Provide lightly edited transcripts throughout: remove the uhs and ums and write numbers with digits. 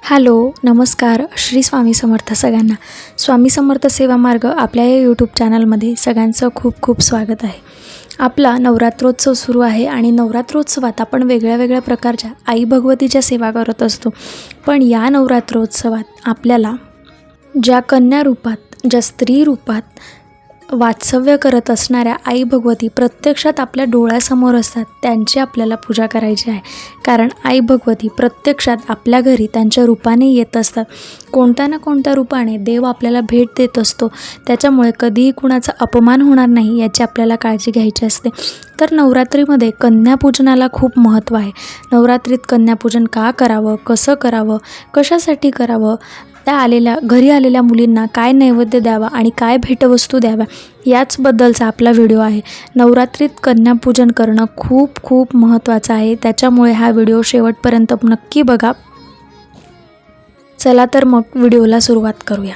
Hello, नमस्कार. श्री स्वामी समर्थ सगळ्यांना. स्वामी समर्थ सेवा मार्ग आपल्या या यूट्यूब चॅनलमध्ये सगळ्यांचं खूप खूप स्वागत आहे. आपला नवरात्रोत्सव सुरू आहे आणि नवरात्रोत्सवात आपण वेगळ्या प्रकारच्या आई भगवतीच्या सेवा करत असतो. पण या नवरात्रोत्सवात आपल्याला ज्या कन्या रूपात, ज्या स्त्री रूपात वात्सव्य करत असणाऱ्या आई भगवती प्रत्यक्षात आपल्या डोळ्यासमोर असतात, त्यांची आपल्याला पूजा करायची आहे. कारण आई भगवती प्रत्यक्षात आपल्या घरी त्यांच्या रूपाने येत असतात. कोणत्या ना कोणत्या रूपाने देव आपल्याला भेट देत असतो. त्याच्यामुळे कधीही कुणाचा अपमान होणार नाही याची आपल्याला काळजी घ्यायची असते. तर नवरात्रीमध्ये कन्यापूजनाला खूप महत्त्व आहे. नवरात्रीत कन्यापूजन का करावं, कसं करावं, कशासाठी करावं, त्या घरी आलेल्या मुलींना काय नैवेद्य द्यावा आणि काय भेटवस्तू द्याव्या याचबद्दलचा आपला व्हिडिओ आहे. नवरात्रीत कन्यापूजन करणं खूप खूप महत्त्वाचं आहे. त्याच्यामुळे हा व्हिडिओ शेवटपर्यंत नक्की बघा. चला तर मग व्हिडिओला सुरुवात करूया.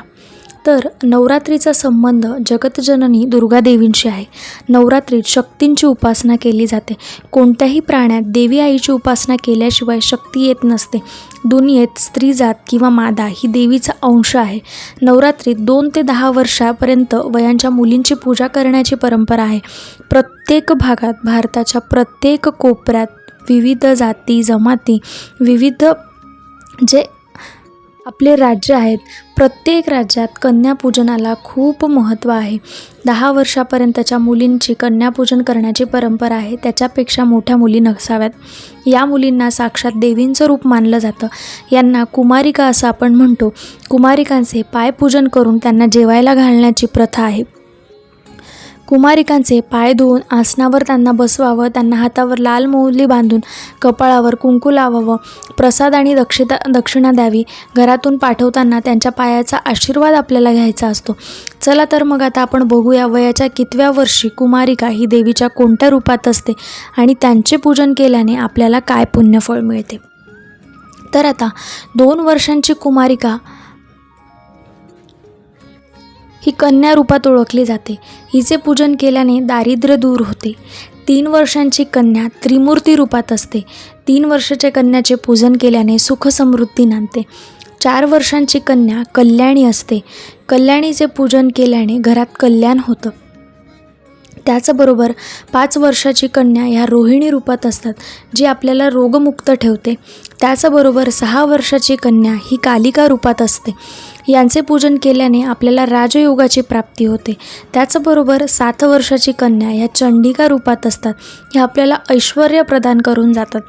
तर नवरात्रीचा संबंध जगतजननी दुर्गा देवींशी आहे. नवरात्रीत शक्तींची उपासना केली जाते. कोणत्याही प्राण्यात देवी आईची उपासना केल्याशिवाय शक्ती येत नसते. दुनियेत स्त्री जात किंवा मादा ही देवीचा अंश आहे. नवरात्रीत 2 ते 10 वर्षापर्यंत वयांच्या मुलींची पूजा करण्याची परंपरा आहे. प्रत्येक भागात, भारताच्या प्रत्येक कोपऱ्यात विविध जाती जमाती, विविध जे आपले राज्य आहेत, प्रत्येक राज्यात कन्यापूजनाला खूप महत्त्व आहे. 10 वर्षापर्यंतच्या मुलींची कन्यापूजन करण्याची परंपरा आहे. त्याच्यापेक्षा मोठ्या मुली नसाव्यात. या मुलींना साक्षात देवींचं रूप मानलं जातं. यांना कुमारिका असं आपण म्हणतो. कुमारिकांचे पायपूजन करून त्यांना जेवायला घालण्याची प्रथा आहे. कुमारिकांचे पाय धुवून आसनावर त्यांना बसवावं, त्यांना हातावर लाल मोहली बांधून कपाळावर कुंकू लावावं, प्रसाद आणि दक्षिणा द्यावी. घरातून पाठवताना त्यांच्या पायाचा आशीर्वाद आपल्याला घ्यायचा असतो. चला तर मग आता आपण बघूया वयाच्या कितव्या वर्षी कुमारिका ही देवीच्या कोणत्या रूपात असते आणि त्यांचे पूजन केल्याने आपल्याला काय पुण्यफळ मिळते. तर आता 2 वर्षांची कुमारिका ही कन्या रूपात ओळखली जाते. हिचे पूजन केल्याने दारिद्र्य दूर होते. 3 वर्षांची कन्या त्रिमूर्ती रूपात असते. 3 वर्षाच्या कन्याचे पूजन केल्याने सुख समृद्धी नांदते. 4 वर्षांची कन्या कल्याणी असते. कल्याणीचे पूजन केल्याने घरात कल्याण होतं. त्याचबरोबर 5 वर्षाची कन्या ह्या रोहिणी रूपात असतात, जी आपल्याला रोगमुक्त ठेवते. त्याचबरोबर 6 वर्षाची कन्या ही कालिका रूपात असते. यांचे पूजन केल्याने आपल्याला राजयोगाची प्राप्ती होते. त्याचबरोबर 7 वर्षाची कन्या ह्या चंडिका रूपात असतात. ह्या आपल्याला ऐश्वर्य प्रदान करून जातात.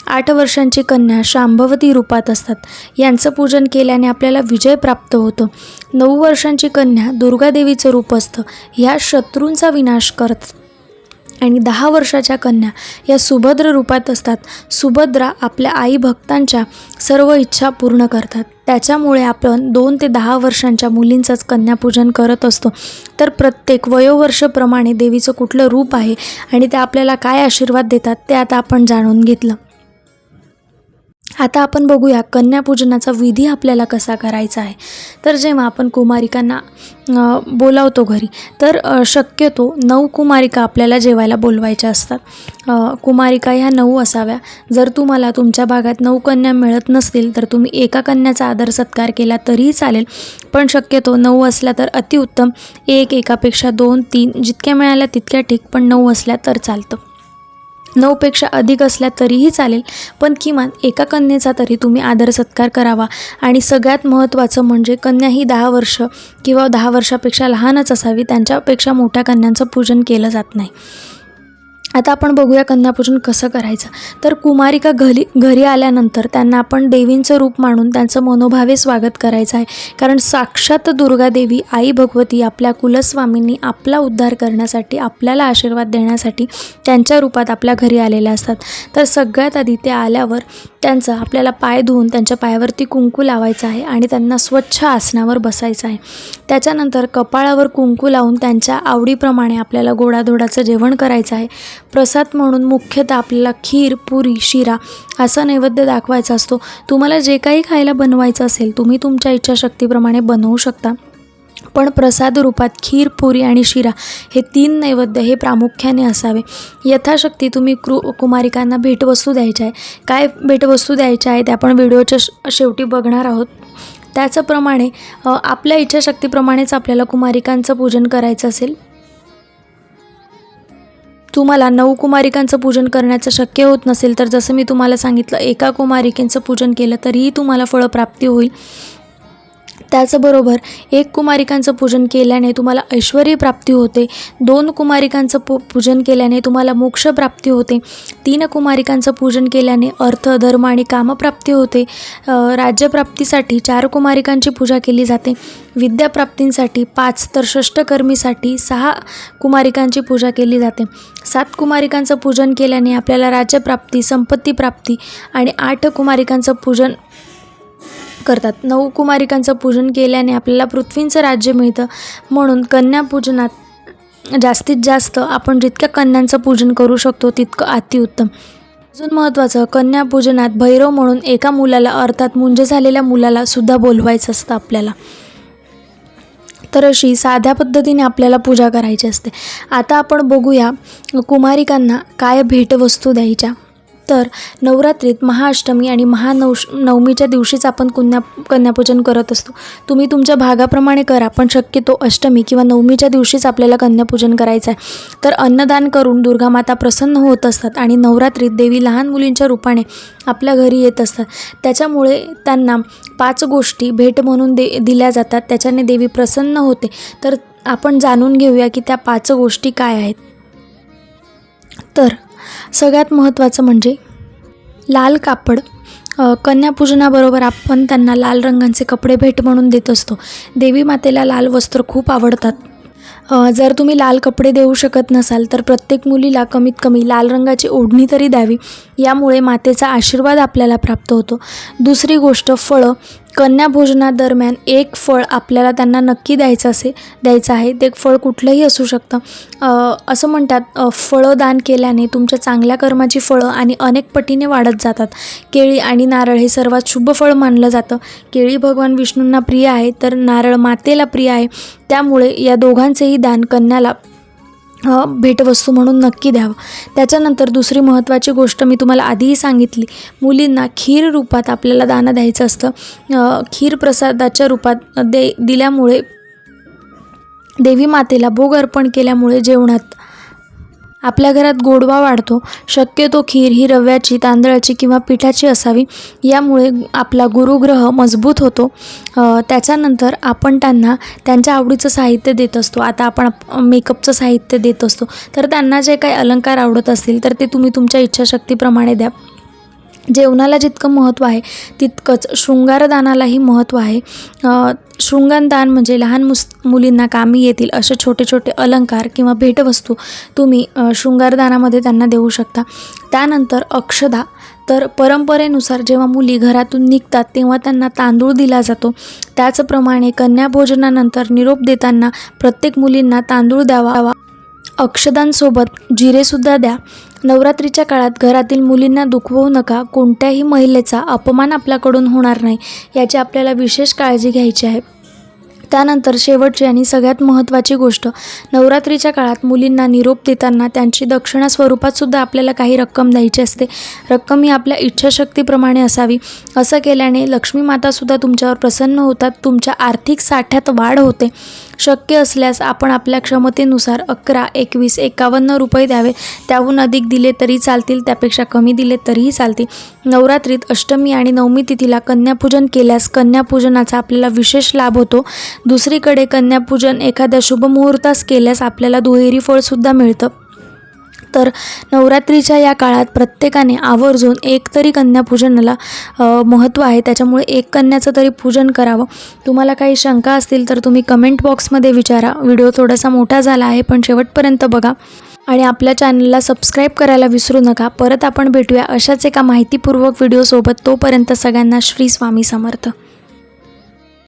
8 वर्षांची कन्या शांभवती रूपात असतात. यांचं पूजन केल्याने आपल्याला विजय प्राप्त होतो. 9 वर्षांची कन्या दुर्गादेवीचं रूप असतं. ह्या शत्रूंचा विनाश करतात. आणि 10 वर्षाच्या कन्या या सुभद्र रूपात असतात. सुभद्रा आपल्या आई भक्तांच्या सर्व इच्छा पूर्ण करतात. त्याच्यामुळे आपण 2 ते 10 वर्षांच्या मुलींचंच कन्यापूजन करत असतो. तर प्रत्येक वयोवर्षप्रमाणे देवीचं कुठलं रूप आहे आणि ते आपल्याला काय आशीर्वाद देतात ते आता आपण जाणून घेतलं. आता आपण बघूया कन्यापूजनाचा विधी आपल्याला कसा करायचा आहे. तर जेव्हा आपण कुमारिकांना बोलावतो घरी, तर शक्यतो 9 कुमारिका आपल्याला जेवायला बोलवायच्या असतात. कुमारिका ह्या 9 असाव्या. जर तुम्हाला तुमच्या भागात 9 कन्या मिळत नसतील तर तुम्ही एका कन्याचा आदर सत्कार केला तरीही चालेल. पण शक्यतो 9 असल्या तर अतिउत्तम. एकापेक्षा 2, 3 जितक्या मिळाल्या तितक्या ठीक, पण 9 असल्या तर चालतं. 9 पेक्षा अधिक असल्या तरीही चालेल, पण किमान एका कन्येचा तरी तुम्ही आदर सत्कार करावा. आणि सगळ्यात महत्त्वाचं म्हणजे कन्या ही 10 वर्ष किंवा 10 वर्षापेक्षा लहानच असावी. त्यांच्यापेक्षा मोठ्या कन्यांचं पूजन केलं जात नाही. आता आपण बघूया कन्यापूजन कसं करायचं. तर कुमारिका घरी आल्यानंतर त्यांना आपण देवींचं रूप मानून त्यांचं मनोभावे स्वागत करायचं आहे. कारण साक्षात दुर्गादेवी आई भगवती आपल्या कुलस्वामींनी आपला उद्धार करण्यासाठी, आपल्याला आशीर्वाद देण्यासाठी त्यांच्या रूपात आपल्या घरी आलेल्या असतात. तर सगळ्यात आधी ते आल्यावर त्यांचं आपल्याला पाय धुवून त्यांच्या पायावरती कुंकू लावायचं आहे आणि त्यांना स्वच्छ आसनावर बसायचं आहे. त्याच्यानंतर कपाळावर कुंकू लावून त्यांच्या आवडीप्रमाणे आपल्याला गोडाधोडाचं जेवण करायचं आहे. प्रसाद म्हणून मुख्यतः आपल्याला खीर, पुरी, शिरा असा नैवेद्य दाखवायचा असतो. तुम्हाला जे काही खायला बनवायचं असेल तुम्ही तुमच्या इच्छाशक्तीप्रमाणे बनवू शकता. पण प्रसाद रूपात खीर, पुरी आणि शिरा हे 3 नैवेद्य हे प्रामुख्याने असावे. यथाशक्ती तुम्ही कुमारिकांना भेटवस्तू द्यायच्या आहे. काय भेटवस्तू द्यायच्या आहेत ते आपण व्हिडिओच्या शेवटी बघणार आहोत. त्याचप्रमाणे आपल्या इच्छाशक्तीप्रमाणेच आपल्याला कुमारिकांचं पूजन करायचं असेल. तुम्हाला 9 कुमारिकांचं पूजन करण्याचं शक्य होत नसेल तर जसं मी तुम्हाला सांगितलं, एका कुमारिकेचं पूजन केलं तरीही तुम्हाला फळप्राप्ती होईल. त्याचबरोबर 1 कुमारिकांचं पूजन केल्याने तुम्हाला ऐश्वर्य प्राप्ती होते. 2 कुमारिकांचं पूजन केल्याने तुम्हाला मोक्ष प्राप्ती होते. 3 कुमारिकांचं पूजन केल्याने अर्थ, धर्म आणि कामप्राप्ती होते. राज्यप्राप्तीसाठी 4 कुमारिकांची पूजा केली जाते. विद्याप्राप्तींसाठी 5 तर षष्ठकर्मीसाठी 6 कुमारिकांची पूजा केली जाते. 7 कुमारिकांचं पूजन केल्याने आपल्याला राज्यप्राप्ती, संपत्ती प्राप्ती आणि 8 कुमारिकांचं पूजन करतात. 9 कुमारिकांचं पूजन केल्याने आपल्याला पृथ्वीचं राज्य मिळतं. म्हणून कन्यापूजनात जास्तीत जास्त आपण जितक्या कन्यांचं पूजन करू शकतो तितकं अतिउत्तम. अजून महत्त्वाचं, कन्यापूजनात भैरव म्हणून एका मुलाला अर्थात मुंज झालेल्या मुलाला सुद्धा बोलवायचं असतं आपल्याला. तर अशी साध्या पद्धतीने आपल्याला पूजा करायची असते. आता आपण बघूया कुमारिकांना काय भेटवस्तू द्यायच्या. तर नवरात्रीत महाअष्टमी आणि नवमीच्या दिवशीच आपण कन्यापूजन करत असतो. तुम्ही तुमच्या भागाप्रमाणे करा, पण शक्यतो अष्टमी किंवा नवमीच्या दिवशीच आपल्याला कन्यापूजन करायचं आहे. तर अन्नदान करून दुर्गामाता प्रसन्न होत असतात आणि नवरात्रीत देवी लहान मुलींच्या रूपाने आपल्या घरी येत असतात. त्याच्यामुळे त्यांना 5 गोष्टी भेट म्हणून दिल्या जातात. त्याच्याने देवी प्रसन्न होते. तर आपण जाणून घेऊया की त्या 5 गोष्टी काय आहेत. तर सगळ्यात महत्त्वाचं म्हणजे लाल कापड. कन्यापूजनाबरोबर आपण त्यांना लाल रंगाचे कपडे भेट म्हणून देत असतो. देवी मातेला लाल वस्त्र खूप आवडतात. जर तुम्ही लाल कपडे देऊ शकत नसाल तर प्रत्येक मुलीला कमीत कमी लाल रंगाची ओढणी तरी द्यावी. यामुळे मातेचा आशीर्वाद आपल्याला प्राप्त होतो. दुसरी गोष्ट, फळं. कन्याभोजनादरम्यान 1 फळ आपल्याला त्यांना नक्की द्यायचं आहे. ते फळ कुठलंही असू शकतं. असं म्हणतात, फळं दान केल्याने तुमच्या चांगल्या कर्माची फळं आणि अनेक पटीने वाढत जातात. केळी आणि नारळ हे सर्वात शुभ फळ मानलं जातं. केळी भगवान विष्णूंना प्रिय आहे, तर नारळ मातेला प्रिय आहे. त्यामुळे या दोघांचेही दान कन्याला भेटवस्तू म्हणून नक्की द्यावं. त्याच्यानंतर दुसरी महत्त्वाची गोष्ट मी तुम्हाला आधीही सांगितली, मुलींना खीर रूपात आपल्याला दान द्यायचं असतं. खीर प्रसादाच्या रूपात दिल्यामुळे देवी मातेला भोग अर्पण केल्यामुळे जेवणात आपल्या घरात गोडवा वाढतो. शक्यतो खीर ही रव्याची, तांदळाची किंवा पिठाची असावी. यामुळे आपला गुरुग्रह मजबूत होतो. त्याच्यानंतर आपण त्यांना त्यांच्या आवडीचं साहित्य देत असतो. आता आपण मेकअपचं साहित्य देत असतो. तर त्यांना जे काही अलंकार आवडत असतील तर ते तुम्ही तुमच्या इच्छाशक्तीप्रमाणे द्या. जेवणाला जितकं महत्त्व आहे तितकंच शृंगारदानालाही महत्त्व आहे. शृंगारदान म्हणजे लहान मुलींना कामी येतील असे छोटे छोटे अलंकार किंवा भेटवस्तू तुम्ही शृंगारदानामध्ये त्यांना देऊ शकता. त्यानंतर अक्षदा. तर परंपरेनुसार जेव्हा मुली घरातून निघतात तेव्हा त्यांना तांदूळ दिला जातो. त्याचप्रमाणे कन्याभोजनानंतर निरोप देताना प्रत्येक मुलींना तांदूळ द्यावा. अक्षदांसोबत जिरेसुद्धा द्या. नवरात्रीच्या काळात घरातील मुलींना दुखवू नका. कोणत्याही महिलेचा अपमान आपल्याकडून होणार नाही याची आपल्याला विशेष काळजी घ्यायची आहे. त्यानंतर शेवटची आणि सगळ्यात महत्त्वाची गोष्ट, नवरात्रीच्या काळात मुलींना निरोप देताना त्यांची दक्षिणा स्वरूपात सुद्धा आपल्याला काही रक्कम द्यायची असते. रक्कम ही आपल्या इच्छाशक्तीप्रमाणे असावी. असं केल्याने लक्ष्मी मातासुद्धा तुमच्यावर प्रसन्न होतात. तुमच्या आर्थिक साठ्यात वाढ होते. शक्य असल्यास आपण आपल्या क्षमतेनुसार 11, 21, 51 रुपये द्यावे. त्याहून अधिक दिले तरी चालतील, त्यापेक्षा कमी दिले तरीही चालतील. नवरात्रीत अष्टमी आणि नवमी तिथीला कन्यापूजन केल्यास कन्यापूजनाचा आपल्याला विशेष लाभ होतो. दुसरीकडे कन्यापूजन एखाद्या शुभमुहूर्तास केल्यास आपल्याला दुहेरी फळसुद्धा मिळतं. तर नवरात्रीच्या या काळात प्रत्येकाने आवर्जून एक तरी कन्यापूजनाला महत्त्व आहे. त्याच्यामुळे 1 कन्याचं तरी पूजन करावं. तुम्हाला काही शंका असतील तर तुम्ही कमेंट बॉक्समध्ये विचारा. व्हिडिओ थोडासा मोठा झाला आहे पण शेवटपर्यंत बघा आणि आपल्या चॅनलला सबस्क्राईब करायला विसरू नका. परत आपण भेटूया अशाच एका माहितीपूर्वक व्हिडिओसोबत. तोपर्यंत सगळ्यांना श्री स्वामी समर्थ.